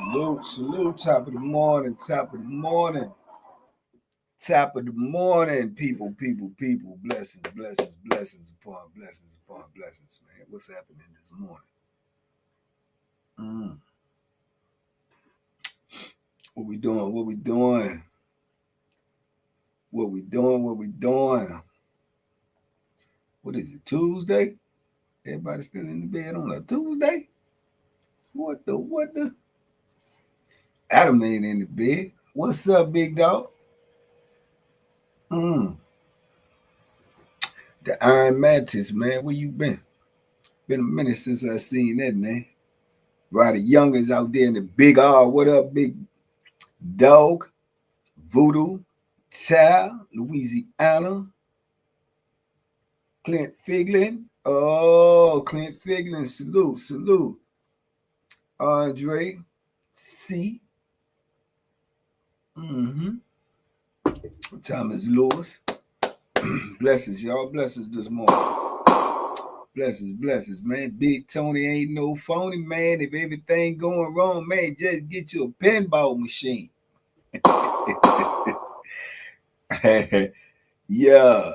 Salute, top of the morning, people. Blessings upon blessings, man. What's happening this morning? Mm. What we doing? What is it, Tuesday? Everybody still in the bed on a Tuesday? What the? Adam ain't in the bed. What's up, big dog? Mm. The Iron Mantis, man. Where you been? Been a minute since I seen that, man. Roddy Young is out there in the big R. What up, big dog? Voodoo, Child, Louisiana, Clint Figlin. Oh, Clint Figlin. Salute. Andre C. Thomas Lewis. Blessings, y'all. Blessings this morning. Blessings, man. Big Tony ain't no phony, man. If everything going wrong, man, just get you a pinball machine. Yeah.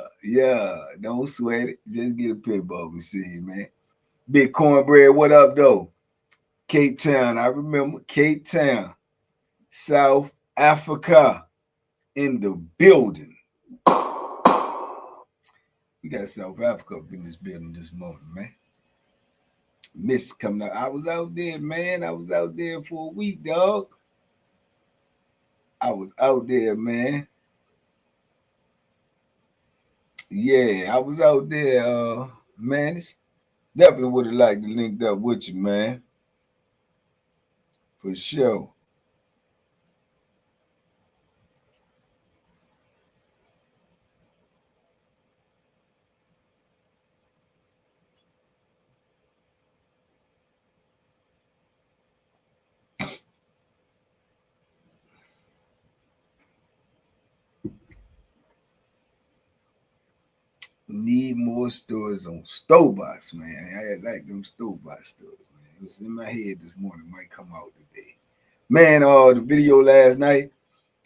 Don't sweat it. Just get a pinball machine, man. Big Cornbread, what up, though? Cape Town. I remember Cape Town, South Africa in the building. We got South Africa up in this building this morning, man. Miss coming out. I was out there, man. I was out there for a week, dog. I was out there, man. Yeah, I was out there, man. It's definitely would have liked to link up with you, man. For sure. Need more stories on Stobots, man. I like them Stobot stories, man. It was in my head this morning. Might come out today. Man, the video last night,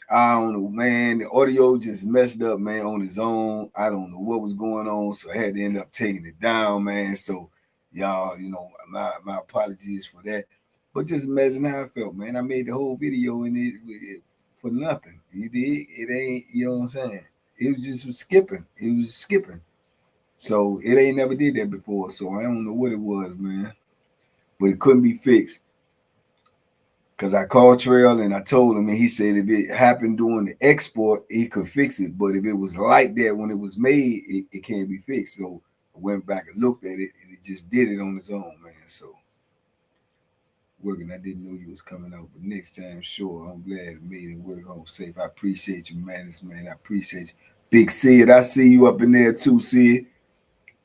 I don't know, man. The audio just messed up, man, on its own. I don't know what was going on, so I had to end up taking it down, man. So, y'all, my apologies for that. But just imagine how I felt, man. I made the whole video in it for nothing. You did? It ain't, you know what I'm saying? It was just skipping. It was skipping. So it ain't never did that before. So I don't know what it was, man. But it couldn't be fixed. Because I called Trail and I told him, and he said if it happened during the export, he could fix it. But if it was like that when it was made, it can't be fixed. So I went back and looked at it, and it just did it on its own, man. So working, I didn't know you was coming out, but next time, sure. I'm glad it made it work home safe. I appreciate you, man. I appreciate you. Big Sid, I see you up in there too, Sid.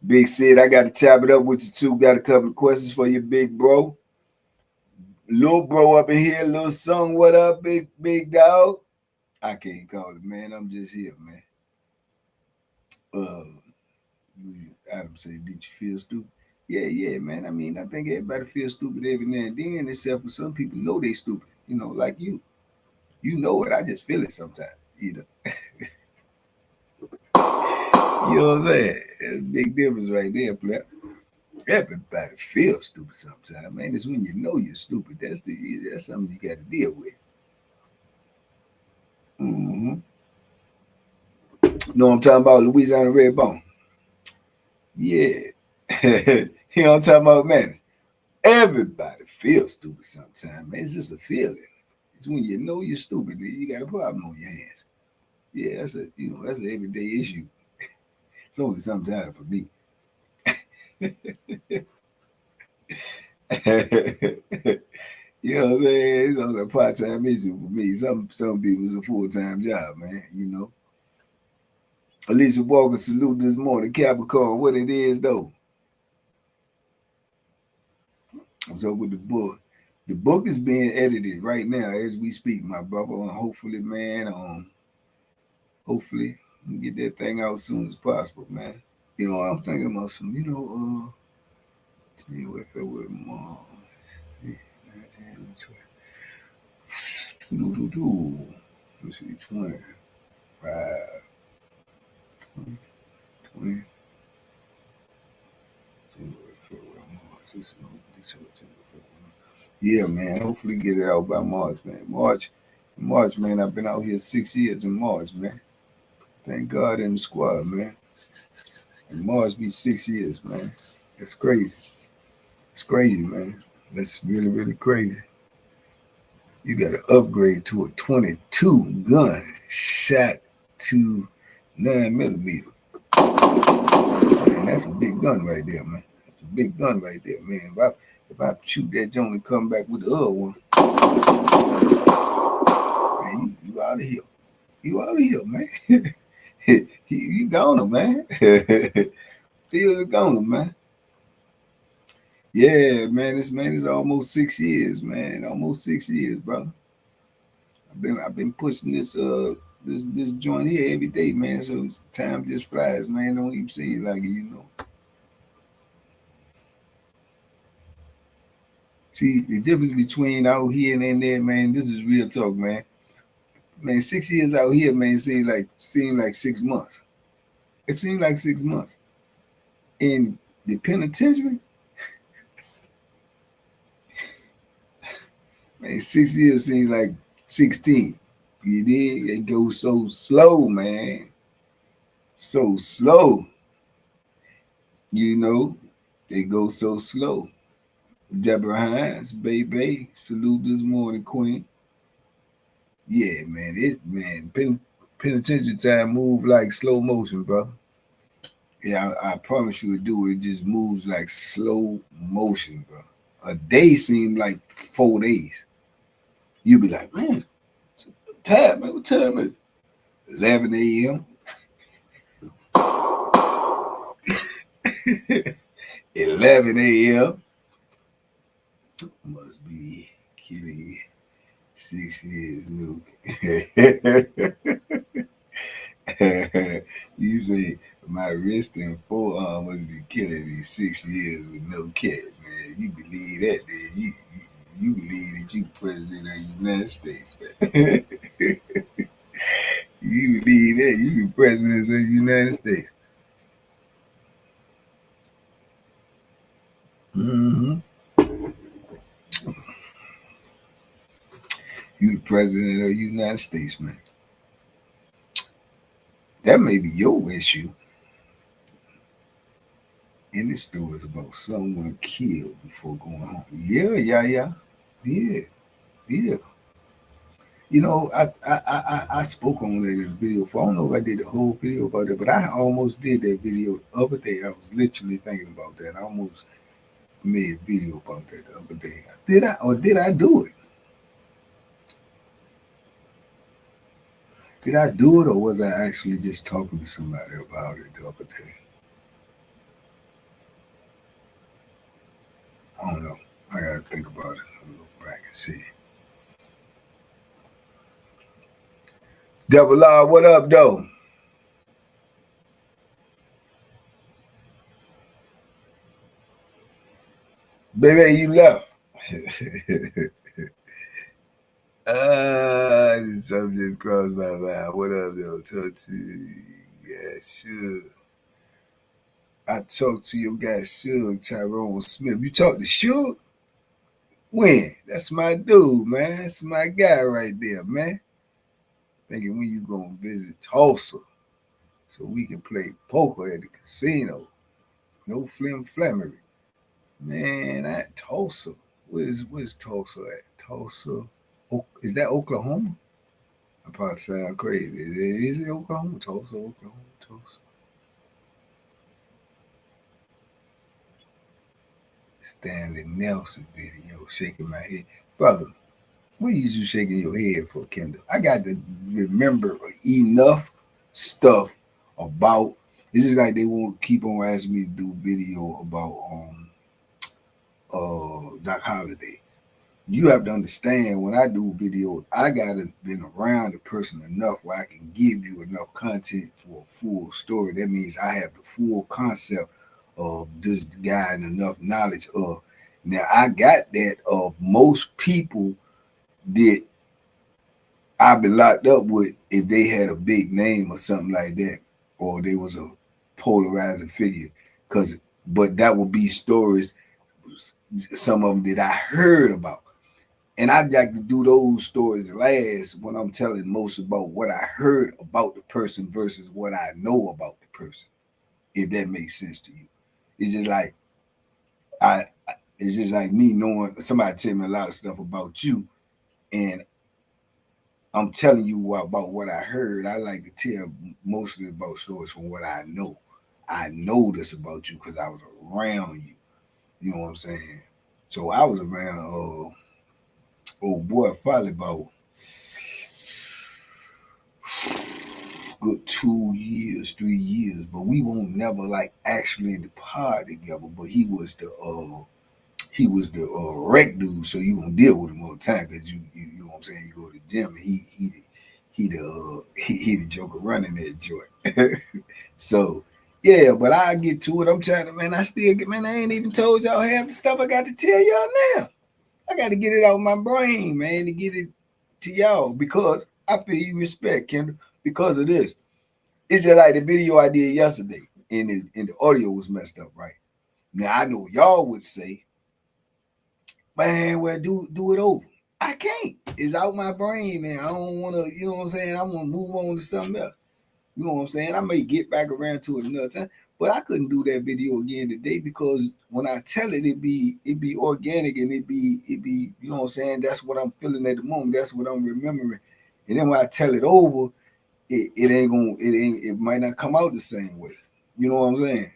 Big Sid, I got to chop it up with you too. Got a couple of questions for you, big bro. Little bro up in here, little son, what up, big dog? I can't call it, man. I'm just here, man. Adam said, did you feel stupid? Yeah, man. I mean, I think everybody feels stupid every now and then, except for some people know they stupid. Like you. You know it. I just feel it sometimes. You know what I'm saying? There's a big difference right there, player. Everybody feels stupid sometimes, man. It's when you know you're stupid. That's something you got to deal with. Mm-hmm. Know what I'm talking about? Louisiana Redbone. Yeah. You know what I'm talking about, man? Everybody feels stupid sometimes, man. It's just a feeling. It's when you know you're stupid, man. You got a problem on your hands. Yeah, that's an everyday issue. It's only sometimes for me. You know what I'm saying? It's only a part-time issue for me. Some people it's a full-time job, man. Alicia Walker, salute this morning. Capricorn, what it is though. So with the book is being edited right now as we speak, my brother. Hopefully, man, hopefully we can get that thing out as soon as possible, man. I'm thinking about some, tell you what, February, March, Let's see, 25, 20, yeah, man. Hopefully get it out by March, man. March, man. I've been out here 6 years in March, man. Thank God in the squad, man. And March be 6 years, man. That's crazy. It's crazy, man. That's really, really crazy. You got to upgrade to a 22 gun shot to 9mm. Man, that's a big gun right there, man. That's a big gun right there, man. If I shoot that joint and come back with the other one, man, you out of here. You out of here, man. you gone, man. Still gone, man. Yeah, man. This man is almost 6 years, man. Almost 6 years, brother. I've been pushing this joint here every day, man. So time just flies, man. Don't even seem like it. See, the difference between out here and in there, man, this is real talk, man. Man, 6 years out here, man, seemed like 6 months. It seemed like 6 months. In the penitentiary, man, 6 years seems like 16. You did? It goes so slow, man. So slow. They go so slow. Deborah Hines, baby, salute this morning, Queen. Yeah, man, penitentiary time move like slow motion, bro. Yeah, I promise you it do. It just moves like slow motion, bro. A day seemed like 4 days. You be like, man, tired, man. What time is it? 11 a.m. 11 a.m. Must be Kitty 6 years new. You say my wrist and forearm must be killing me 6 years with no cat, man. You believe that, then you believe that you president of the United States, man. You believe that you be president of the United States. Mm-hmm. You the president of the United States, man. That may be your issue. And this story is about someone killed before going home. Yeah. I spoke on that in the video. I don't know if I did the whole video about that, but I almost did that video the other day. I was literally thinking about that. I almost made a video about that the other day. Did I do it? Did I do it, or was I actually just talking to somebody about it the other day? I don't know. I gotta think about it. I'll look back and see. Double R, what up, though? Baby, you left. Something just crossed my mind. What up, though? Talk to you. Yeah, sure. I talked to your guy, Suge, Tyrone Smith. You talked to Suge? When? That's my dude, man. That's my guy right there, man. Thinking when you gonna visit Tulsa so we can play poker at the casino. No flimflammery. Man, that Tulsa. Where's Tulsa at? Tulsa. Is that Oklahoma? I probably sound crazy. Is it Oklahoma? Tulsa, Oklahoma, Tulsa. Stanley Nelson video, shaking my head. Brother, what are you shaking your head for, Kendall? I got to remember enough stuff about. This is like they won't keep on asking me to do video about Doc Holliday. You have to understand when I do videos, I gotta been around the person enough where I can give you enough content for a full story. That means I have the full concept of this guy and enough knowledge of. Now I got that of most people that I've been locked up with if they had a big name or something like that, or they was a polarizing figure. But that would be stories, some of them that I heard about. And I'd like to do those stories last when I'm telling most about what I heard about the person versus what I know about the person, if that makes sense to you. It's just like I it's just like me knowing somebody tell me a lot of stuff about you, and I'm telling you about what I heard. I like to tell mostly about stories from what I know. I know this about you because I was around you. You know what I'm saying? So I was around oh boy, probably about good 2 years, 3 years, but we won't never like actually in the pod together. But he was the rec dude, so you gonna deal with him all the time because you know what I'm saying. You go to the gym, and he the joker running that joint. So yeah, but I get to it. I'm trying to man. I still get man. I ain't even told y'all half the stuff I got to tell y'all now. I got to get it out of my brain, man, to get it to y'all because I feel you respect, Kendra, because of this. It's just like the video I did yesterday, and the audio was messed up, right? Now I know y'all would say, man, well, do it over. I can't. It's out my brain, man. I don't want to, you know what I'm saying? I want to move on to something else. You know what I'm saying? I may get back around to it another time, but I couldn't do that video again today because when I tell it, it be organic and it be, you know what I'm saying? That's what I'm feeling at the moment. That's what I'm remembering. And then when I tell it over, it ain't gonna, it might not come out the same way. You know what I'm saying?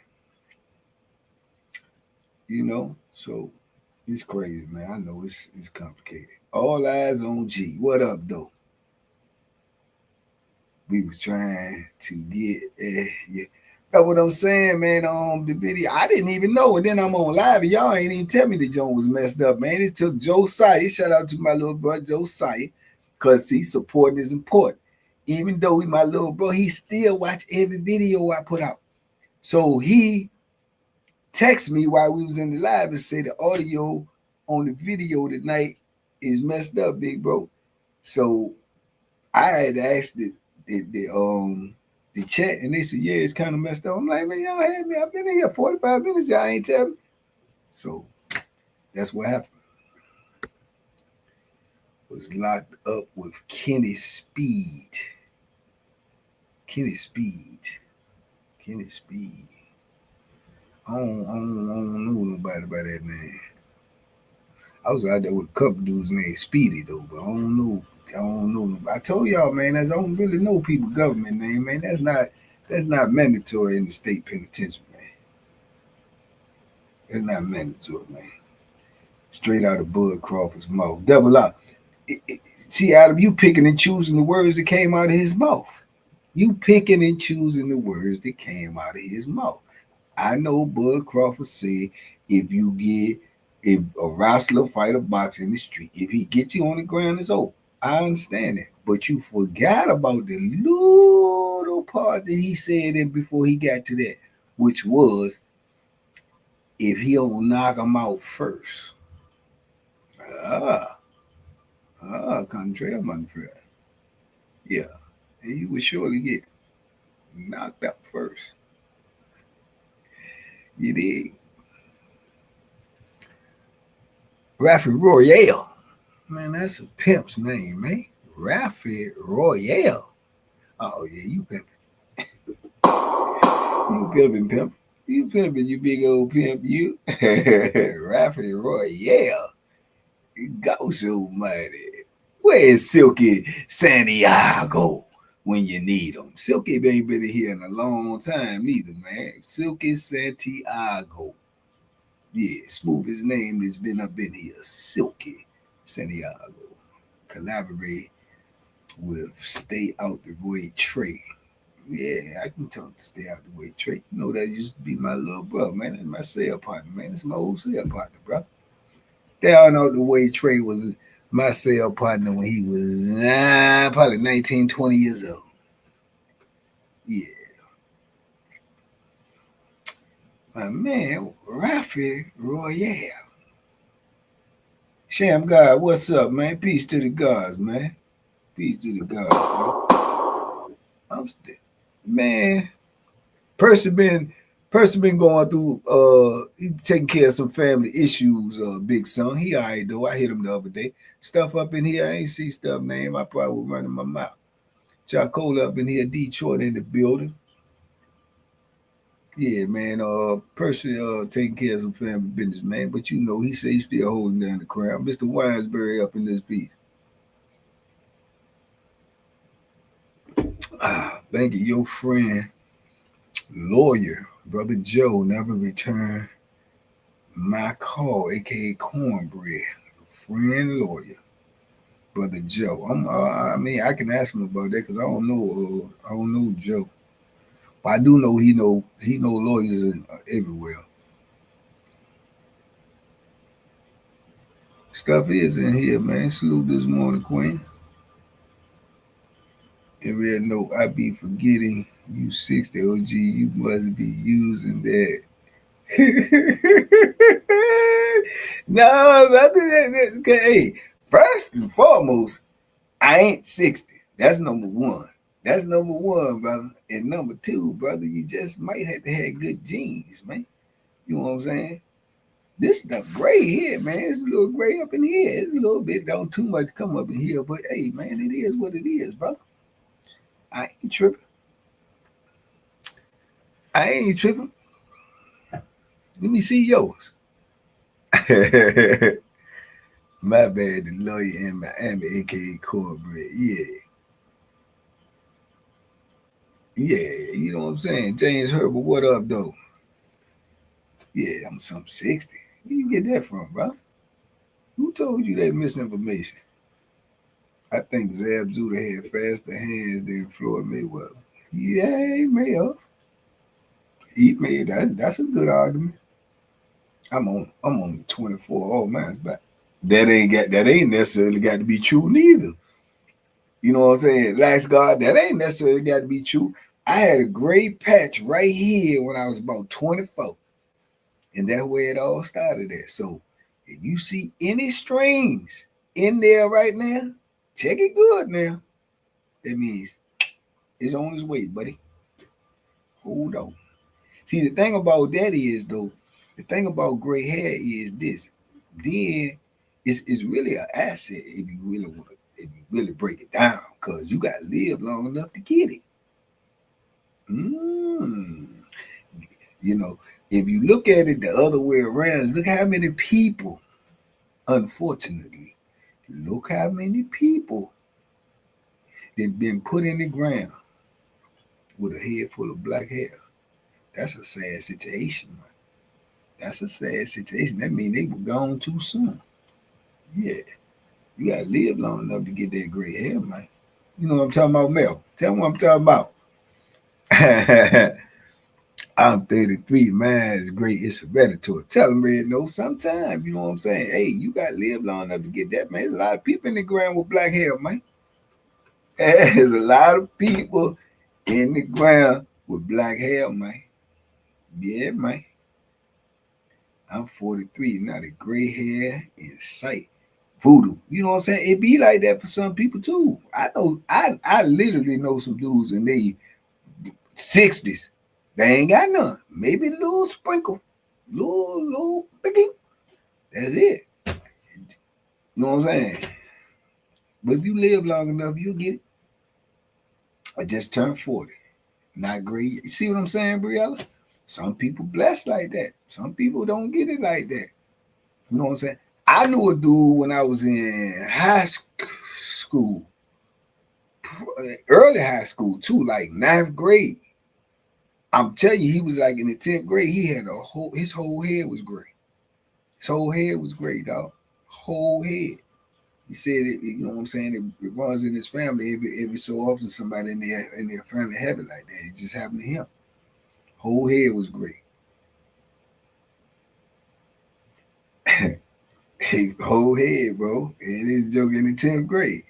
You know, so it's crazy, man. I know it's complicated. All eyes on G. What up, though? We was trying to get, yeah. That's what I'm saying, man. The video, I didn't even know, and then I'm on live, and y'all ain't even tell me the joint was messed up, man. It took Josiah. Shout out to my little brother Josiah, cause he supporting is important. Even though he my little bro, he still watch every video I put out. So he text me while we was in the live and said the audio on the video tonight is messed up, big bro. So I had asked the chat and they said, yeah, it's kind of messed up. I'm like, man, y'all had me. I've been in here 45 minutes. Y'all ain't tell me. So that's what happened. Was locked up with Kenny Speed. Kenny Speed. Kenny Speed. I don't know nobody by that name. I was out there with a couple dudes named Speedy though, but I don't know. I don't know. I told y'all, man, I don't really know people government name, man. That's not mandatory in the state penitentiary, man. That's not mandatory, man. Straight out of Bud Crawford's mouth. Double up. See, Adam, you picking and choosing the words that came out of his mouth. You picking and choosing the words that came out of his mouth. I know Bud Crawford said if a wrestler fight a boxer in the street, if he gets you on the ground, it's over. I understand that. But you forgot about the little part that he said in before he got to that, which was if he don't knock him out first. Ah, Contrail, my friend. Yeah. And you would surely get knocked out first. You did. Raffy Royale. Man, that's a pimp's name, man. Raffy Royale. Oh, yeah, you pimping. You pimping, pimp. You pimping, you big old pimp, you. Raffy Royale. Ghost Almighty. Where is Silky Santiago when you need him? Silky ain't been here in a long time either, man. Silky Santiago. Yeah, smoothest name that's been up in here. Silky Santiago. Collaborate with Stay Out the Way Trey. Yeah, I can talk to Stay Out the Way Trey. You know that used to be my little brother, man. That's my cell partner, man. That's my old cell partner, bro. Down out the way Trey was my cell partner when he was probably 19, 20 years old. Yeah. My man, Rafi Royale. Sham God, what's up, man? Peace to the gods, man. Peace to the God, bro. I'm still, man. Person been going through he taking care of some family issues, big son. He all right though. I hit him the other day. Stuff up in here, I ain't see stuff, name. I probably was running my mouth. Charcoal up in here, Detroit in the building. Yeah, man. Percy taking care of some family business, man. But you know, he say he's still holding down the crown. Mr. Winesbury up in this piece. Thank you, your friend, lawyer, brother Joe, never returned my call, aka cornbread. Friend, lawyer, brother Joe. I mean, I can ask him about that because I don't know. I don't know Joe, but I do know he know lawyers everywhere. Stuff is in here, man. Salute this morning, Queen. Every note I be forgetting you 60 OG, you must be using that. No, I think hey, first and foremost, I ain't 60. That's number one. That's number one, brother. And number two, brother, you just might have to have good genes, man. You know what I'm saying? This stuff gray here, man. It's a little gray up in here. It's a little bit, don't too much come up in here, but hey, man, it is what it is, brother. I ain't tripping. I ain't tripping. Let me see yours. My bad, the lawyer in Miami, aka Cornbread. Yeah. Yeah, you know what I'm saying? James Herbert, what up, though? Yeah, I'm some 60. Where you get that from, bro? Who told you that misinformation? I think Zab Judah had faster hands than Floyd Mayweather. Yeah, he may have. He made that. That's a good argument. I'm on 24. Oh man, but that ain't necessarily got to be true neither. You know what I'm saying? Last God, that ain't necessarily got to be true. I had a great patch right here when I was about 24. And that's where it all started at. So if you see any strings in there right now, check it good now. That means it's on its way, buddy. Hold on. See, the thing about that is, though, the thing about gray hair is this. Then it's really an asset if you really want to, if you really break it down, because you got to live long enough to get it. You know, if you look at it the other way around, look how many people, unfortunately, look how many people that been put in the ground with a head full of black hair. That's a sad situation, man. That's a sad situation. That means they were gone too soon. Yeah. You gotta live long enough to get that gray hair, man. You know what I'm talking about, Mel? Tell me what I'm talking about. I'm 33, man. It's great. It's hereditary. Tell them, Red, no, sometimes, you know what I'm saying? Hey, you gotta live long enough to get that, man. There's a lot of people in the ground with black hair, man. There's a lot of people in the ground with black hair, man. Yeah, man. I'm 43, now the gray hair in sight. Voodoo. You know what I'm saying? It be like that for some people too. I literally know some dudes in their 60s. They ain't got none. Maybe a little sprinkle. Little picking. That's it. You know what I'm saying? But if you live long enough, you'll get it. I just turned 40. Not great. You see what I'm saying, Briella? Some people blessed like that. Some people don't get it like that. You know what I'm saying? I knew a dude when I was in high school, early high school too, like ninth grade. I'm telling you, he was like in the 10th grade. He had his whole head was gray. His whole head was gray, dog. Whole head. He said it, you know what I'm saying? It runs in his family every so often. Somebody in their family have it like that. It just happened to him. Whole head was gray. Whole head, bro. And this joke in the 10th grade.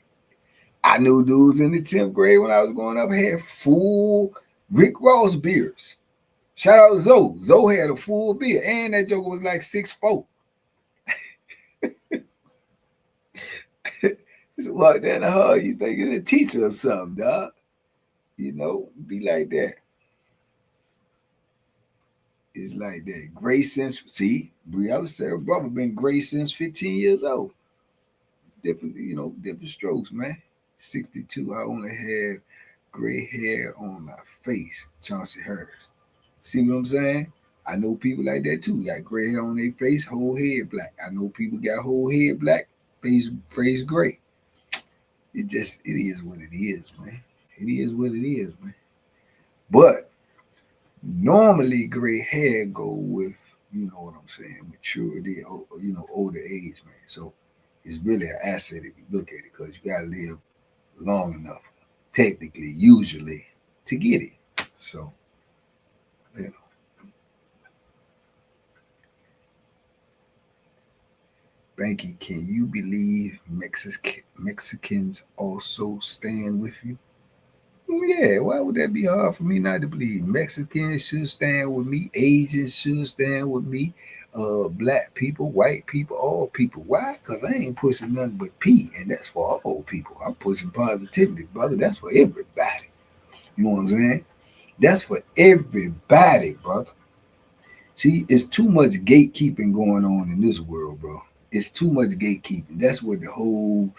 I knew dudes in the 10th grade when I was growing up had full Rick Ross beards. Shout out to Zoe. Zoe had a full beard. And that joke was like 6'4". So walk down the hall, you think it's a teacher or something, dog. You know, be like that. It's like that. Gray since, see, Briella said her brother been gray since 15 years old. Different, you know, different strokes, man. 62, I only have gray hair on my face. Chauncey Harris. See what I'm saying? I know people like that too. Got gray hair on their face, whole head black. I know people got whole head black, face gray. It is what it is, man. It is what it is, man. But normally gray hair go with, you know what I'm saying, maturity, or, you know, older age, man. So it's really an asset if you look at it, because you gotta live long enough, technically, usually, to get it. So, you know. Banky, can you believe Mexicans also stand with you? Yeah, why would that be hard for me not to believe? Mexicans should stand with me. Asians should stand with me. Black people, white people, all people. Why? Because I ain't pushing nothing but P, and that's for all people. I'm pushing positivity, brother. That's for everybody. You know what I'm saying? That's for everybody, brother. See, it's too much gatekeeping going on in this world, bro. It's too much gatekeeping. That's what the whole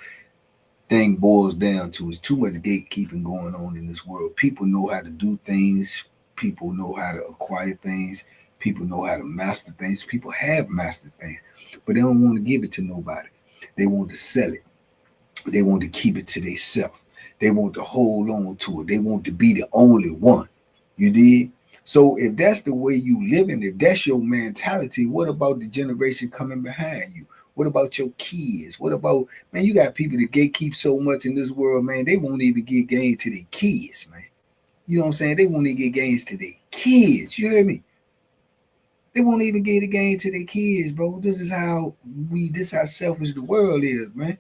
thing boils down to. Is too much gatekeeping going on in this world. People know how to do things. People know how to acquire things. People know how to master things. People have mastered things, but they don't want to give it to nobody. They want to sell it. They want to keep it to themselves. They want to hold on to it. They want to be the only one. You did? So if that's the way you living, if that's your mentality, what about the generation coming behind you? What about your kids? What about, man, you got people that gatekeep so much in this world, man, they won't even get game to their kids, man. You know what I'm saying? They won't even get games to their kids. You hear me? They won't even get a game to their kids, bro. This is how selfish the world is, man.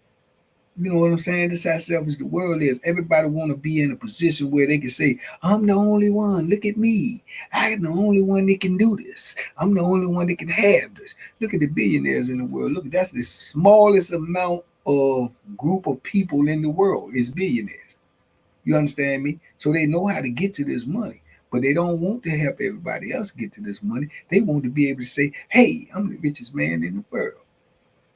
You know what I'm saying? This is how selfish the world is. Everybody want to be in a position where they can say, I'm the only one. Look at me. I'm the only one that can do this. I'm the only one that can have this. Look at the billionaires in the world. Look, that's the smallest amount of group of people in the world is billionaires. You understand me? So they know how to get to this money. But they don't want to help everybody else get to this money. They want to be able to say, hey, I'm the richest man in the world.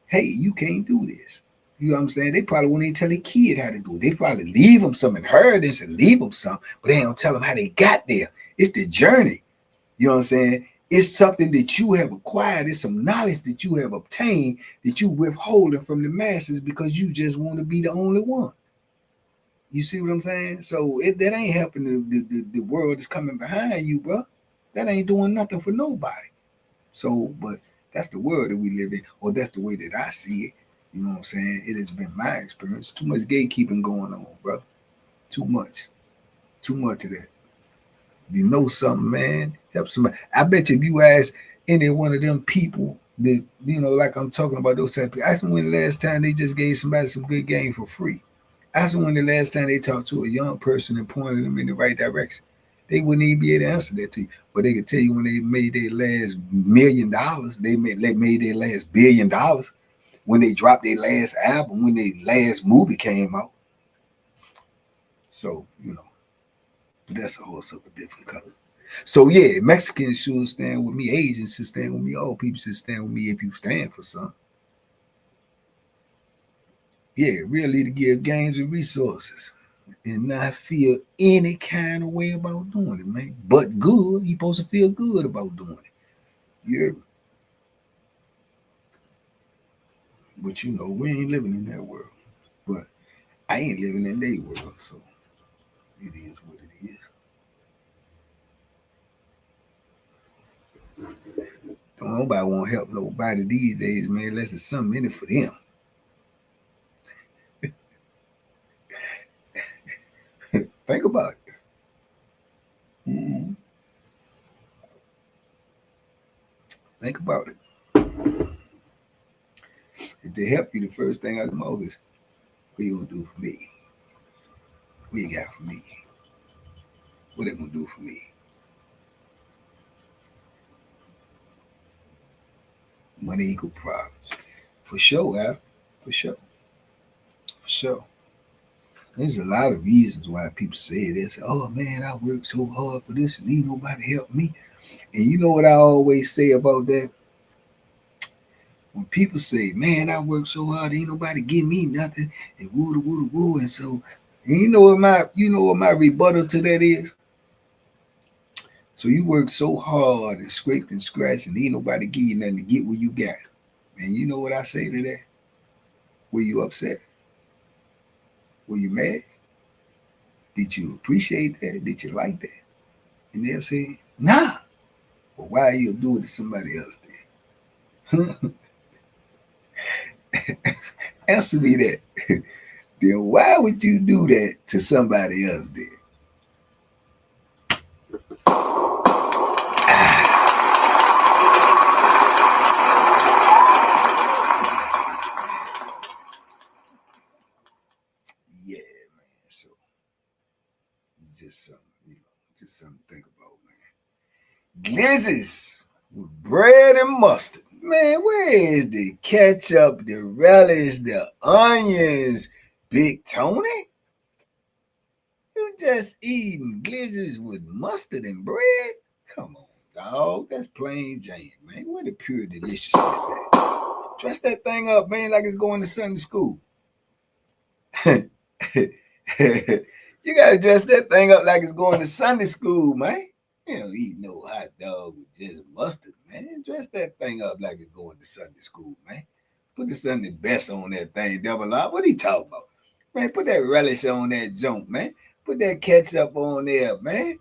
Hey, you can't do this. You know what I'm saying? They probably won't even tell a kid how to do it. They probably leave them some inheritance and leave them some, but they don't tell them how they got there. It's the journey. You know what I'm saying? It's something that you have acquired. It's some knowledge that you have obtained that you withholding from the masses because you just want to be the only one. You see what I'm saying? So that ain't helping the world that's coming behind you, bro. That ain't doing nothing for nobody. So, but that's the world that we live in, or that's the way that I see it. You know what I'm saying? It has been my experience. Too much gatekeeping going on, bro. Too much. Too much of that. You know something, man. Help somebody. I bet you if you ask any one of them people that, you know, like I'm talking about those type of people, ask them when the last time they just gave somebody some good game for free. Ask them when the last time they talked to a young person and pointed them in the right direction. They wouldn't even be able to answer that to you. But they could tell you when they made their last $1 million, they made their last $1 billion, when they dropped their last album, when their last movie came out. So, you know, that's a horse of a different color. So yeah, Mexicans should stand with me. Asians should stand with me. All people should stand with me if you stand for something. Yeah, really to give games and resources and not feel any kind of way about doing it, man. But good, you supposed to feel good about doing it. Yeah, but you know, we ain't living in that world. But I ain't living in their world, so it is what it is. Don't nobody want to help nobody these days, man, unless it's something in it for them. Think about it. Mm-hmm. Think about it. If they help you, the first thing out of the mouth is, what you gonna do for me? What you got for me? What they gonna do for me? Money equal problems. For sure, Al. For sure. For sure. There's a lot of reasons why people say this. Oh man, I worked so hard for this and ain't nobody help me. And you know what I always say about that? When people say, "Man, I worked so hard, ain't nobody give me nothing," and woo da woo da woo, and so, and you know what my rebuttal to that is? So you worked so hard and scraped and scratched, and ain't nobody give you nothing to get what you got. And you know what I say to that? Were you upset? Were you mad? Did you appreciate that? Did you like that? And they'll say, "Nah." Well, why you do it to somebody else then? Answer me that. Then why would you do that to somebody else then? Yeah, man. So just something, just something to think about, man. Glizzes with bread and mustard. Man, where is the ketchup, the relish, the onions, Big Tony? You just eating glizzes with mustard and bread? Come on, dog. That's plain Jane, man. Where the pure deliciousness at? Dress that thing up, man, like it's going to Sunday school. You gotta dress that thing up like it's going to Sunday school, man. You don't eat no hot dog with just mustard, man. Dress that thing up like it's going to Sunday school, man. Put the Sunday best on that thing, double up. What he talking about? Man, put that relish on that junk, man. Put that ketchup on there, man.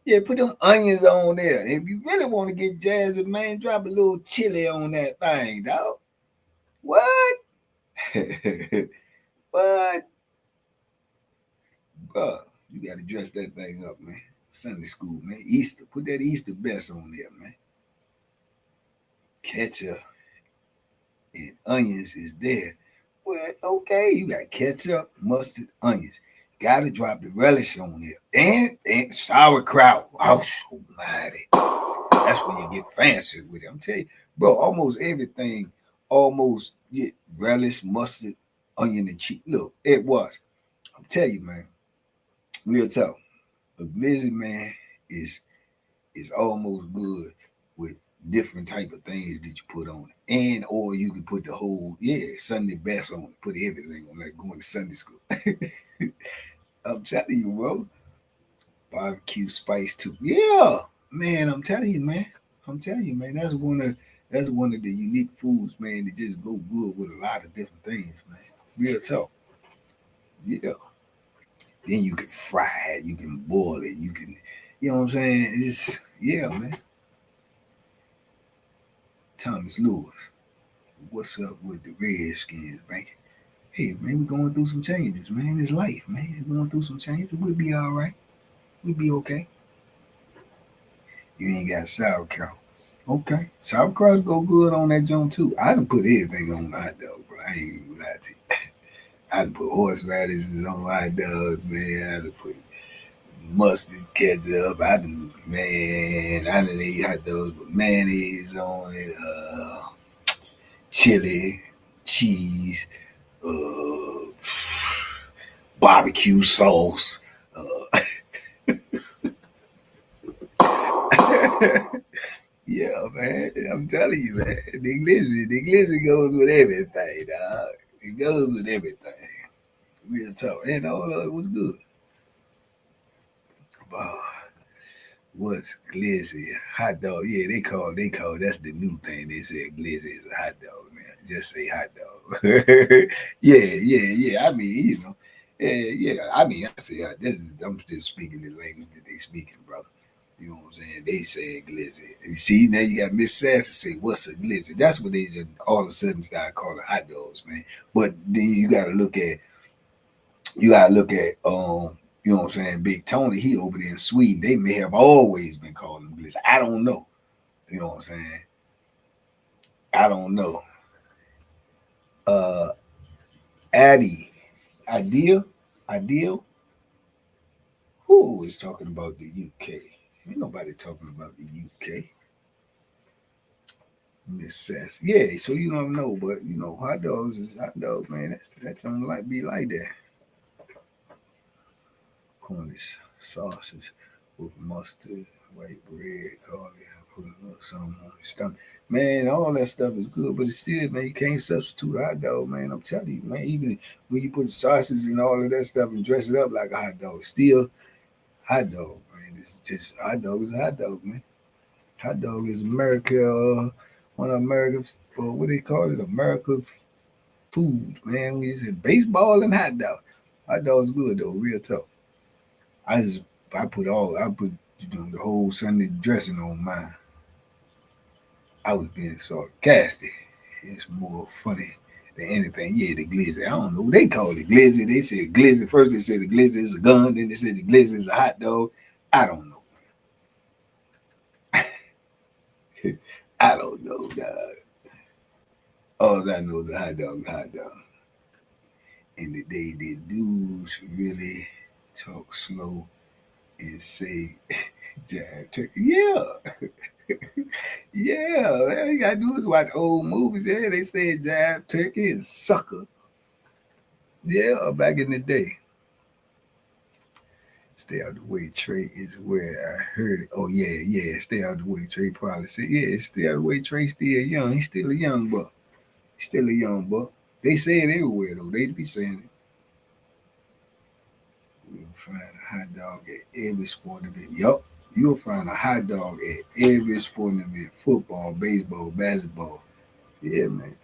Yeah, put them onions on there. If you really want to get jazzy, man, drop a little chili on that thing, dog. What? What? Bro, you got to dress that thing up, man. Sunday school, man. Easter. Put that Easter best on there, man. Ketchup and onions is there. Well, okay, you got ketchup, mustard, onions. Got to drop the relish on there. And sauerkraut. Oh, almighty. That's when you get fancy with it. I'm telling you, bro, almost everything almost get relish, mustard, onion, and cheese. Look, it was. I'm telling you, man, real talk. A glizzy, man, is is almost good with different type of things that you put on it. And or you can put the whole, Sunday best on it. Put everything on like going to Sunday school. I'm telling you, bro. Barbecue spice too. Yeah, man, I'm telling you, man. I'm telling you, man. That's one of the unique foods, man, that just go good with a lot of different things, man. Real talk. Yeah. Then you can fry it, you can boil it, you can, you know what I'm saying? It's yeah, man. Thomas Lewis, what's up with the Redskins, man? Hey, man, we going through some changes, man. It's life, man. We're going through some changes. We'll be all right. We'll be okay. You ain't got sauerkraut. Okay. Sauerkraut go good on that joint too. I done put everything on the hot dog, bro. I ain't gonna lie to you. I done put horseradishes on hot dogs, man. I done put mustard, ketchup. I done eat hot dogs with mayonnaise on it, chili, cheese, uh, barbecue sauce. Uh, yeah, man. I'm telling you, man. The glizzy goes with everything, dog. It goes with everything. Real talk. And all of it was good. Wow. What's glizzy? Hot dog. Yeah, they call that's the new thing. They said glizzy is a hot dog, man. Just say hot dog. yeah. I mean, yeah. I mean, I say I'm just speaking the language that they speaking, brother. You know what I'm saying? They say glizzy. You see, now you got Miss Sassy say, "What's a glizzy?" That's what they just all of a sudden start calling hot dogs, man. But then you gotta look at you know what I'm saying, Big Tony, he over there in Sweden. They may have always been calling him glizzy. I don't know. You know what I'm saying? I don't know. Uh Addy, Ideal, Ideal, who is talking about the UK? Ain't nobody talking about the UK. Miss Sass. Yeah, so you don't know, but hot dogs is hot dogs, man. That don't like be like that. Cornish sausage with mustard, white bread, garlic, put a little something on your stomach. Man, all that stuff is good, but it's still, man, you can't substitute a hot dog, man. I'm telling you, man. Even when you put sausage and all of that stuff and dress it up like a hot dog, still hot dog, man. It's just hot dog is a hot dog, man. Hot dog is America, one of America's, what they call it, America food, man. We said baseball and hot dog. Hot dog's good though, real tough. I just I put the whole Sunday dressing on mine. I was being sarcastic. It's more funny than anything. Yeah, the glizzy. I don't know. They call it glizzy. They said glizzy. First they said the glizzy is a gun. Then they said the glizzy is a hot dog. I don't know. I don't know, dog. All I know is a hot dog is a hot dog. And the dudes really talk slow and say jive turkey. Yeah. Yeah. All you gotta do is watch old movies. Yeah, they said jive turkey and sucker. Yeah, back in the day. Stay out the way, Trey is where I heard it. Oh yeah, yeah, stay out the way. Trey probably said, yeah, stay out the way. Trey still young. He's still a young buck. He's still a young buck. They say it everywhere though. They be saying it. You'll find a hot dog at every sporting event. Yup. You'll find a hot dog at every sporting event. Football, baseball, basketball. Yeah, man.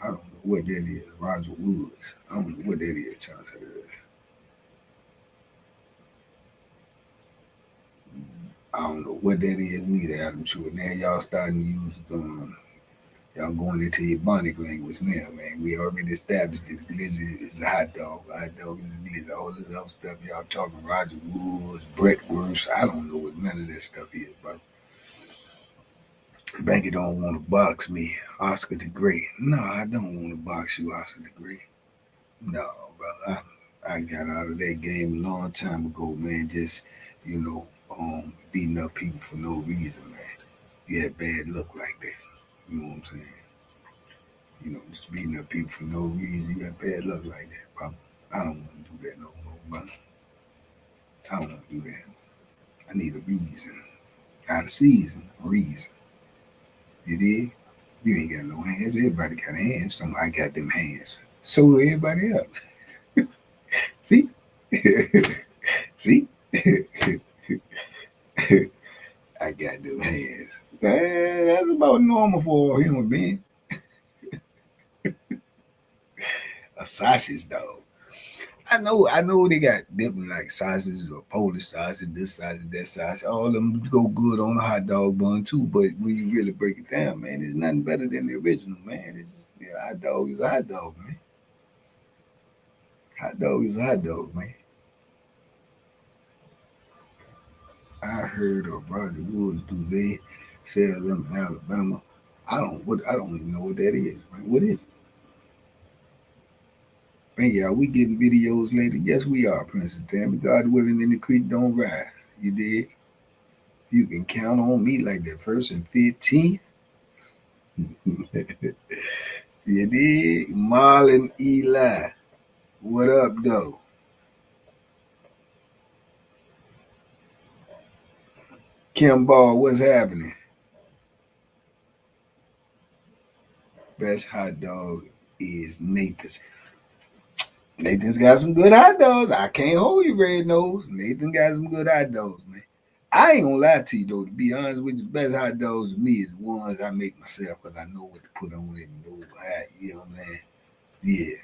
I don't know what that is. Roger Woods. I don't know what that is, Chance. I don't know what that is neither, Adam Short. Now y'all starting to use y'all going into your Ebonic language now, man. We already established that glizzy is a hot dog. A hot dog is a glizzy. All this other stuff y'all talking Roger Woods, Brett Wurst. I don't know what none of that stuff is, but Banky don't want to box me, Oscar the Great. No, I don't want to box you, Oscar the Great. No, brother. I got out of that game a long time ago, man. Just, beating up people for no reason, man. You had bad luck like that. You know what I'm saying? Just beating up people for no reason. You have bad luck like that, bro. I don't want to do that no more, bro. I don't want to do that. I need a reason. Out of season, reason. You did? You ain't got no hands. Everybody got hands. Somebody got them hands. So do everybody else. See? See? I got them hands. Man, that's about normal for a human being. A sausage dog. I know they got different like sausages or Polish sausage, this sausage, that sausage. All of them go good on a hot dog bun too. But when you really break it down, man, there's nothing better than the original, man. Hot dog is a hot dog, man. Hot dog is a hot dog, man. I heard of Roger Woods do they sell them in Alabama. I don't even know what that is, man. What is it? Thank you. Are we getting videos later? Yes, we are, Princess Tammy. God willing, in the creek don't rise. You did. You can count on me like that first and 15th. You did. Marlon Eli. What up, though? Kim Ball, what's happening? Best hot dog is Nathan's. Nathan's got some good hot dogs. I can't hold you, Red Nose. Nathan got some good hot dogs, man. I ain't gonna lie to you though. To be honest with you, the best hot dogs to me is the ones I make myself because I know what to put on it and know how. You know what I'm saying? Yeah,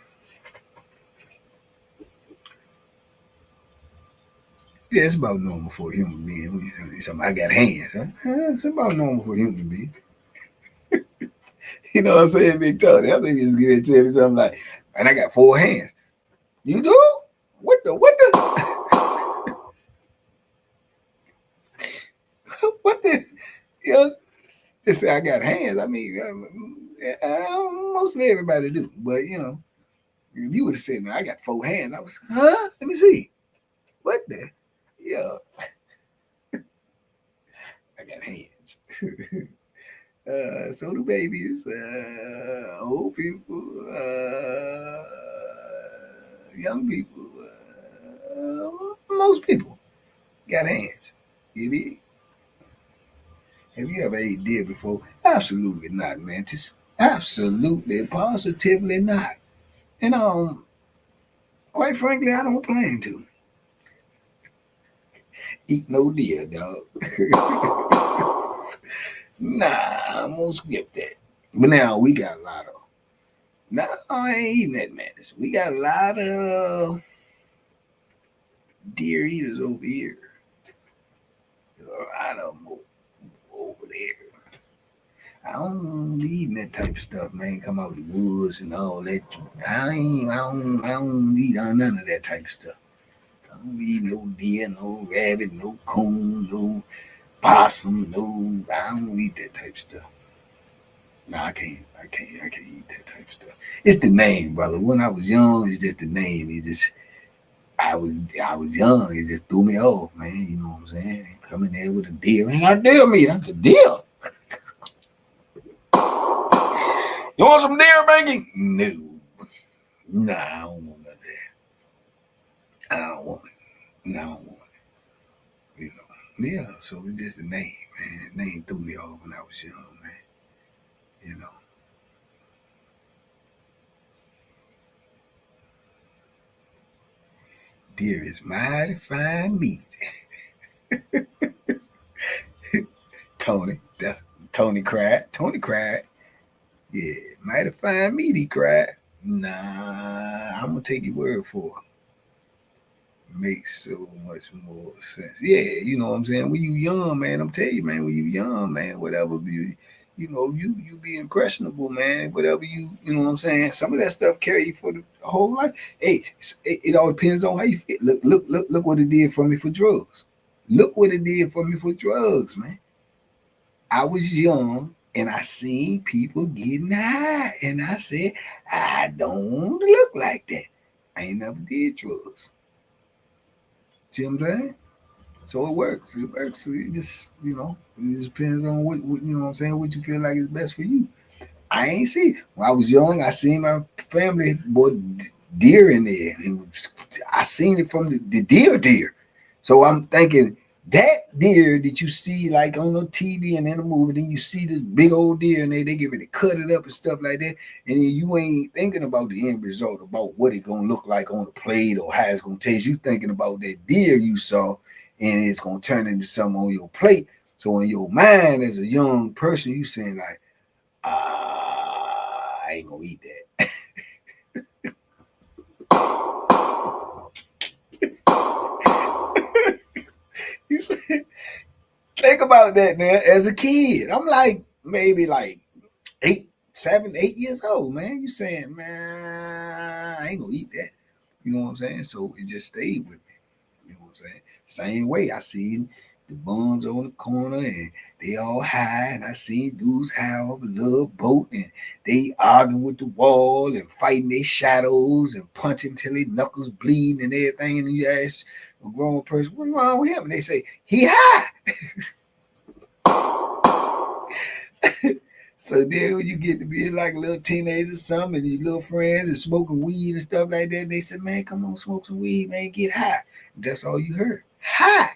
yeah. It's about normal for a human being. When you tell me something, I got hands. Huh? It's about normal for a human being. You know what I'm saying, Big Tony? I think he's gonna tell me something like, and I got four hands. You do? What the? What the? You know, just say I got hands. I mean, mostly everybody do, but If you would have said, man, I got 4 hands, I was, huh? Let me see. What the? Yeah, I got hands. So do babies, old people, young people, most people got hands. You did. Have you ever ate deer before? Absolutely not, man. Just absolutely, positively not. And quite frankly, I don't plan to eat no deer, dog. Nah, I'm gonna skip that. But now we got a lot of. Nah, I ain't eating that madness. We got a lot of deer eaters over here. A lot of them over there. I don't be eating that type of stuff, man. Come out the woods and all that. I don't eat none of that type of stuff. I don't eat no deer, no rabbit, no coon, no possum, no. I don't eat that type of stuff. No, I can't eat that type of stuff. It's the name, brother. When I was young, it's just the name. It just, I was young. It just threw me off, man. You know what I'm saying? Coming there with a deer, ain't got deer meat. That's a deer. You want some deer bacon? No, nah, I don't want none of that. I don't want it. No, I don't want it. You know. Yeah. So it's just the name, man. The name threw me off when I was young, man. You know. Deer is mighty fine meat. Tony, that's Tony cried. Tony cried. Yeah, mighty fine meat, he cried. Nah, I'm gonna take your word for it. Makes so much more sense. Yeah, you know what I'm saying? When you young, man, I'm telling you, man, when you young, man, whatever you know, you be impressionable, man. Whatever you know what I'm saying? Some of that stuff carry you for the whole life. Hey, it all depends on how you feel. Look what it did for me for drugs. Look what it did for me for drugs, man. I was young and I seen people getting high, and I said, I don't look like that. I ain't never did drugs. See what I'm saying? So it works. It works. It just, it just depends on what you know what I'm saying, what you feel like is best for you. I ain't see. When I was young, I seen my family boy deer in there. I seen it from the deer. So I'm thinking that deer that you see like on the TV and in the movie, then you see this big old deer and they get ready to cut it up and stuff like that. And then you ain't thinking about the end result, about what it gonna look like on the plate or how it's gonna taste. You thinking about that deer you saw and it's gonna turn into something on your plate. So in your mind as a young person, you saying like, I ain't gonna eat that. You see, think about that, man. As a kid, I'm like maybe like 8 7 8 years old, man. You saying, man, I ain't gonna eat that. You know what I'm saying? So it just stayed with me. You know what I'm saying? Same way I seen the bums on the corner and they all high, and I seen dudes high off a little boat and they arguing with the wall and fighting their shadows and punching till their knuckles bleeding and everything. And you ask a grown person, what's wrong with him? And they say, he high. So then when you get to be like a little teenager or something, and your little friends and smoking weed and stuff like that, they say, man, come on, smoke some weed, man, get high. That's all you heard. High.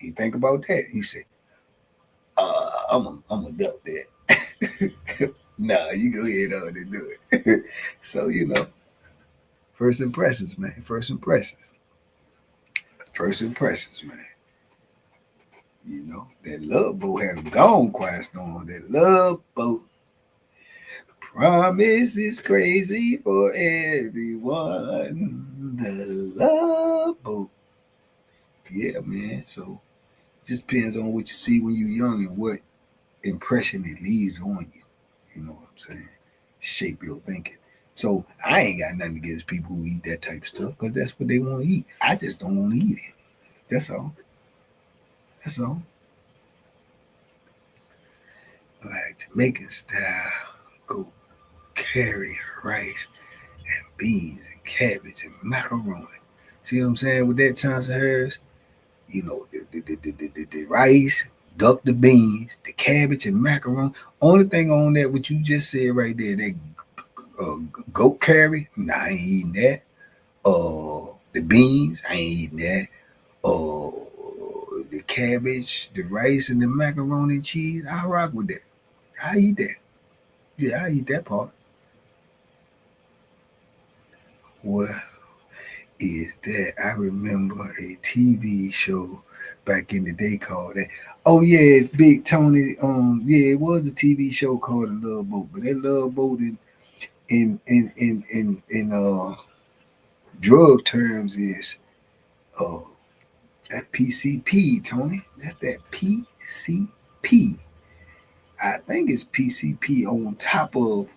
You think about that. You say, I'm a duck that. Nah, you go ahead on and do it. So, first impressions, man. First impressions. First impressions, man. That love boat had them gone quiet storm. That love boat. Promise is crazy for everyone. The love boat. Yeah, man. So just depends on what you see when you're young and what impression it leaves on you. You know what I'm saying? Shape your thinking. So I ain't got nothing against people who eat that type of stuff because that's what they want to eat. I just don't want to eat it. That's all. That's all. Like Jamaican style, go carry rice. and beans and cabbage and macaroni. See what I'm saying with that Johnson Harris? You know, the rice, duck the beans, the cabbage and macaroni. Only thing on that, what you just said right there, that uh, goat curry, nah, I ain't eating that. The beans, I ain't eating that. The cabbage, the rice, and the macaroni and cheese, I rock with that. I eat that. Yeah, I eat that part. What is that? I remember a TV show back in the day called that. Oh yeah, it's Big Tony. Yeah, it was a TV show called The Love Boat, but that Love Boat in drug terms is uh that PCP, Tony. That's that PCP. I think it's PCP on top of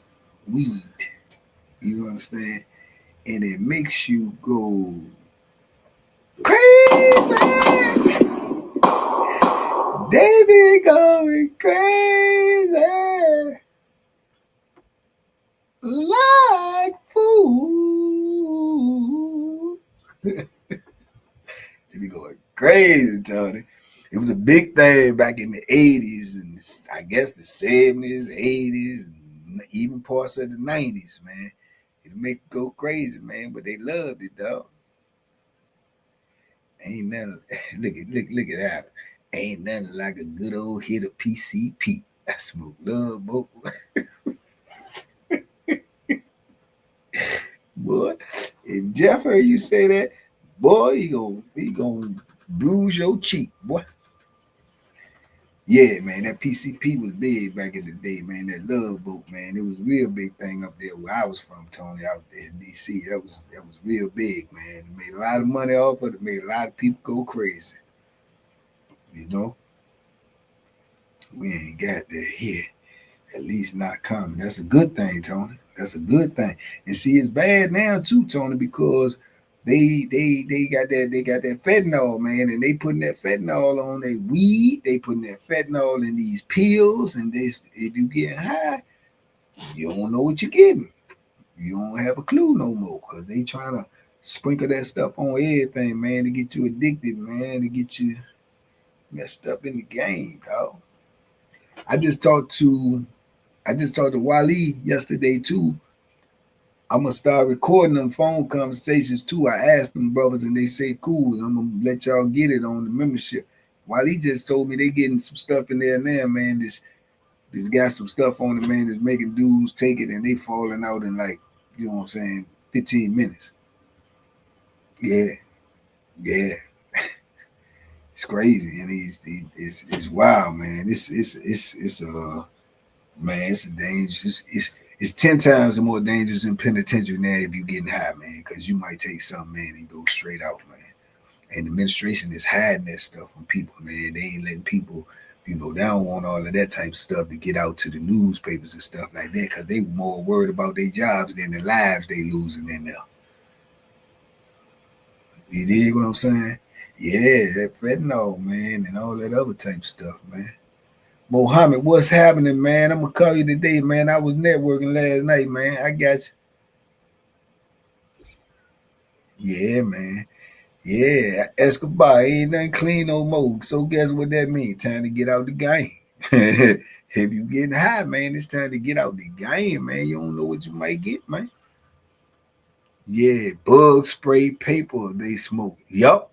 weed. You understand? And it makes you go crazy. They be going crazy like fool. They be going crazy, Tony. It was a big thing back in the 80s and I guess the 70s, 80s, and even parts of the 90s, man. It make it go crazy, man, but they loved it, dog. Ain't nothing. Look at that. Ain't nothing like a good old hit of PCP. I smoke love, boy. Boy, if Jeff heard you say that, boy, he gonna bruise your cheek, boy. Yeah, man, that PCP was big back in the day, man. That love boat, man, it was a real big thing up there where I was from, Tony, out there in DC. That was real big, man. It made a lot of money off of it. It made a lot of people go crazy. You know, we ain't got that here. At least not common. That's a good thing, Tony. That's a good thing. And see, it's bad now too, Tony, because they got that fentanyl, man, and they putting that fentanyl on their weed. They putting that fentanyl in these pills, and they if you getting high, you don't know what you're getting. You don't have a clue no more because they trying to sprinkle that stuff on everything, man, to get you addicted, man, to get you messed up in the game, dog. I just talked to I just talked to Wally yesterday too. I'm gonna start recording them phone conversations too. I asked them brothers and they say cool. I'm gonna let y'all get it on the membership. Wally just told me they getting some stuff in there now, man. This got some stuff on it, man, that's making dudes take it and they falling out in like, you know what I'm saying, 15 minutes. Yeah, yeah. It's crazy and it's wild, man. It's man, it's a dangerous. It's 10 times more dangerous in penitentiary now if you're getting high, man, because you might take something, man, and go straight out, man. And the administration is hiding that stuff from people, man. They ain't letting people, they don't want all of that type of stuff to get out to the newspapers and stuff like that because they more worried about their jobs than the lives they losing in there. You dig what I'm saying? Yeah, that fentanyl, man, and all that other type of stuff, man. Mohammed, what's happening, man? I'm gonna call you today, man. I was networking last night, man. I got you. Yeah, man. Yeah, Escobar ain't nothing clean no more. So guess what that means? Time to get out the game. If you getting high, man, it's time to get out the game, man. You don't know what you might get, man. Yeah, bug spray paper they smoke. Yup,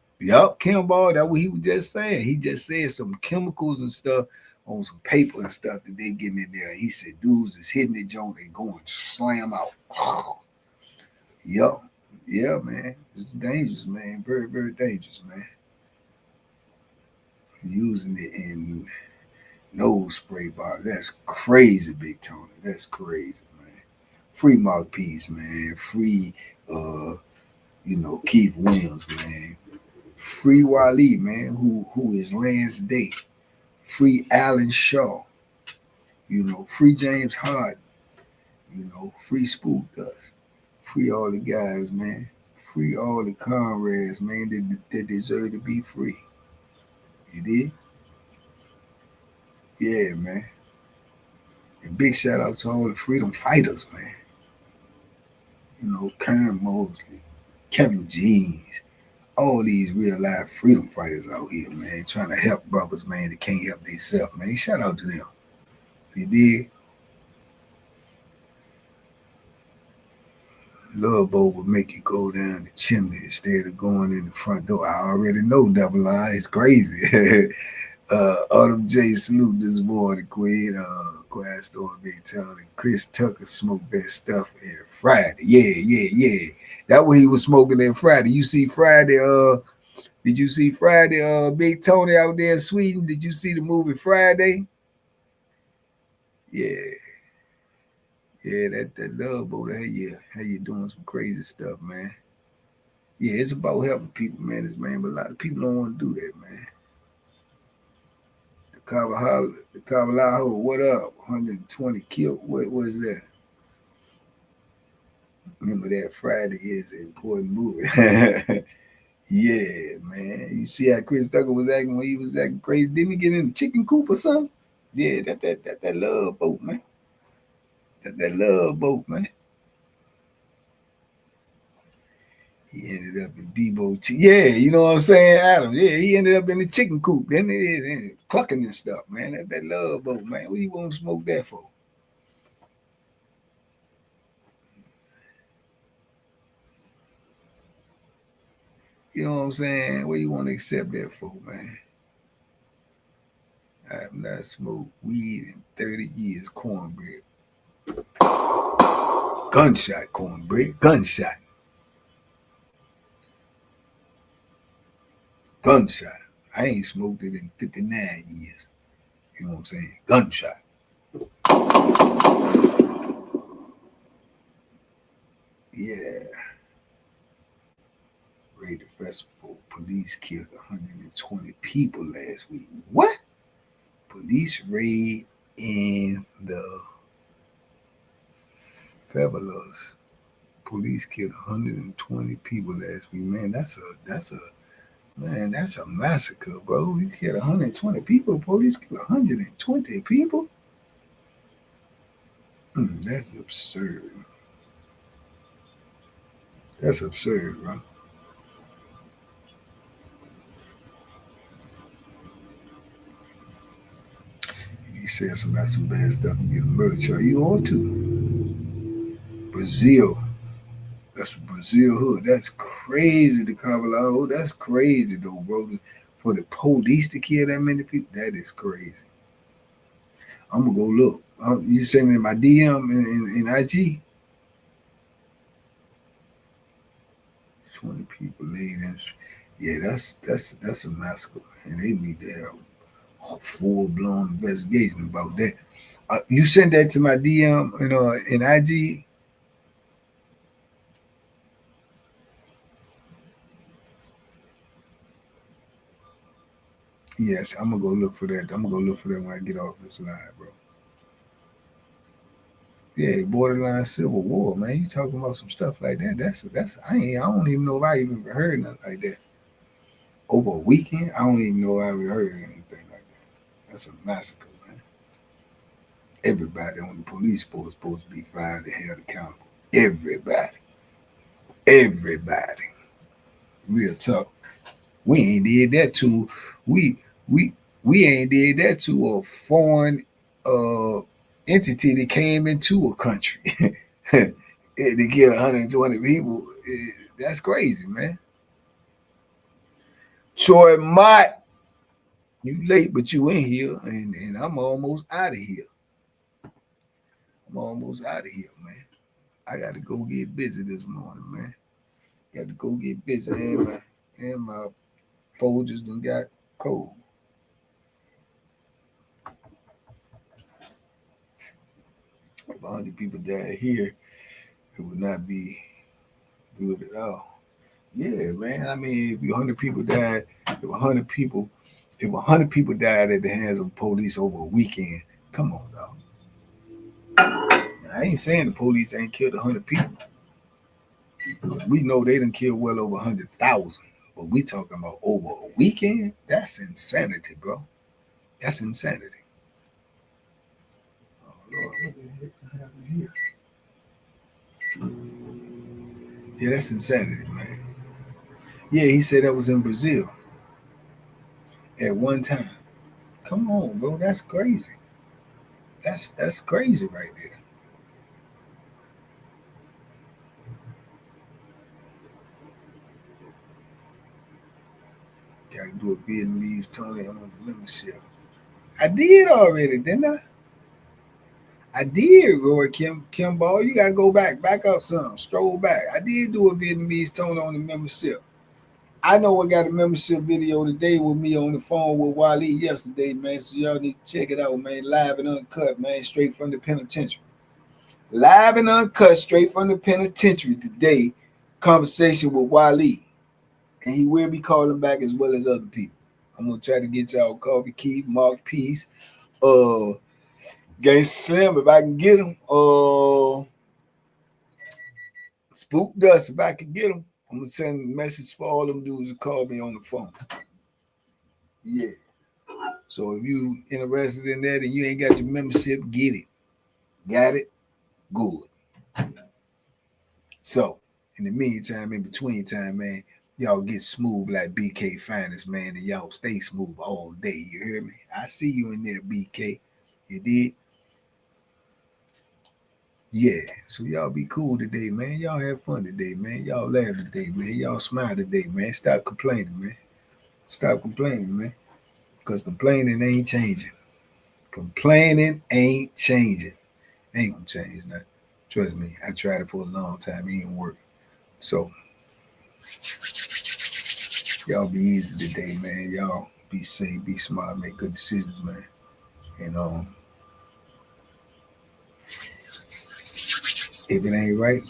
Kimball, that's what he was just saying. He just said some chemicals and stuff on some paper and stuff that they getting in there. He said dudes is hitting the joint and going slam out. Yup. Yeah, man. It's dangerous, man. Very, very dangerous, man. Using it in nose spray bottles. That's crazy, Big Tony. That's crazy, man. Free mouthpiece, man. Free Keith Williams, man. Free Wally, man, who is Lance Day. Free Alan Shaw. Free James Harden. Free Spook Dust. Free all the guys, man. Free all the comrades, man, that deserve to be free. You did? Yeah, man. And big shout out to all the freedom fighters, man. Karen Mosley, Kevin Jeans, all these real life freedom fighters out here, man, trying to help brothers, man, that can't help themselves, man. Shout out to them. You did. Love boat would make you go down the chimney instead of going in the front door. I already know double line. It's crazy. Autumn J salute this morning, Queen. Quiet Storm Big Town and Chris Tucker smoked that stuff every Friday. Yeah. That what he was smoking that Friday. You see Friday, did you see Friday, Big Tony out there in Sweden? Did you see the movie Friday? Yeah. Yeah, that love boat, how you doing some crazy stuff, man. Yeah, it's about helping people, man. But a lot of people don't want to do that, man. The Cavalajo, what up? 120 killed. What was that? Remember that Friday is an important movie. Yeah, man. You see how Chris Tucker was acting when he was acting crazy? Didn't he get in the chicken coop or something? Yeah, that love boat, man. That love boat, man. He ended up in Debo. Yeah, you know what I'm saying, Adam. Yeah, he ended up in the chicken coop. Then clucking and stuff, man. That love boat, man. What you want to smoke that for? You know what I'm saying? What you want to accept that for, man? I have not smoked weed in 30 years. Cornbread. Gunshot cornbread. Gunshot. Gunshot. I ain't smoked it in 59 years. You know what I'm saying? Gunshot. Yeah. Raided Festival. Police killed 120 people last week. What? Police raid in the Favelas. Police killed 120 people last week. That's a massacre, bro. You killed 120 people. Police killed 120 people. That's absurd. That's absurd, bro. He said some bad stuff and get a murder charge. You ought to. Brazil. That's Brazil hood. That's crazy to Cavalo. That's crazy though, bro. For the police to kill that many people, that is crazy. I'm gonna go look. You send me my DM in IG. 20 people laid in. Yeah, that's a massacre, man. They need to have a full blown investigation about that. You send that to my DM, in IG. Yes, I'm gonna go look for that. I'm gonna go look for that when I get off this live, bro. Yeah, borderline civil war, man. You talking about some stuff like that? That's I don't even know if I even heard nothing like that over a weekend. I don't even know if I ever heard anything like that. That's a massacre, man. Everybody on the police force is supposed to be fired and held accountable. Everybody, everybody. Real talk. We ain't did that to we we we ain't did that to a foreign uh entity that came into a country. To get 120 people, that's crazy, man. Troy Mott, you late, but you in here, and I'm almost out of here. I'm almost out of here, man. I got to go get busy this morning, man. Got to go get busy, and my Folgers done got cold. If 100 people died here, it would not be good at all. Yeah, man. I mean, if 100 people died, if 100 people died at the hands of police over a weekend, come on, dog. I ain't saying the police ain't killed 100 people. We know they done killed well over 100,000. But we talking about over a weekend? That's insanity, bro. That's insanity. Oh Lord, what the heck happened here? Yeah, that's insanity, man. Yeah, he said that was in Brazil at one time. Come on, bro, that's crazy. That's crazy right there. Got to do a Vietnamese Tony on the membership. I did already, didn't I? I did, Roy Kimball. You gotta go back up some, stroll back. I did do a Vietnamese Tony on the membership. I know I got a membership video today with me on the phone with Wally yesterday, man. So y'all need to check it out, man. Live and uncut, man. Straight from the penitentiary. Live and uncut, straight from the penitentiary today. Conversation with Wally. And he will be calling back as well as other people. I'm gonna try to get y'all Coffee Keith, Mark Peace, uh, Gang Slim if I can get him. Spook Dust if I can get him. I'm gonna send a message for all them dudes to call me on the phone. Yeah. So if you interested in that and you ain't got your membership, get it. Got it? Good. So in the meantime, in between time, man, y'all get smooth like BK Finest, man, and y'all stay smooth all day. You hear me? I see you in there, BK. You did? Yeah. So y'all be cool today, man. Y'all have fun today, man. Y'all laugh today, man. Y'all smile today, man. Stop complaining, man. Stop complaining, man. Because complaining ain't changing. Complaining ain't changing. Ain't gonna change nothing. Trust me. I tried it for a long time. It ain't work. So y'all be easy today, man. Y'all be safe, be smart, make good decisions, man. And if it ain't right,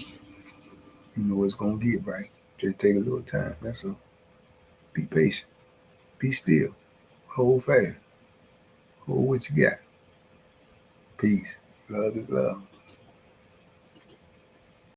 you know it's gonna get right. Just take a little time. That's all. Be patient. Be still. Hold fast. Hold what you got. Peace. Love is love.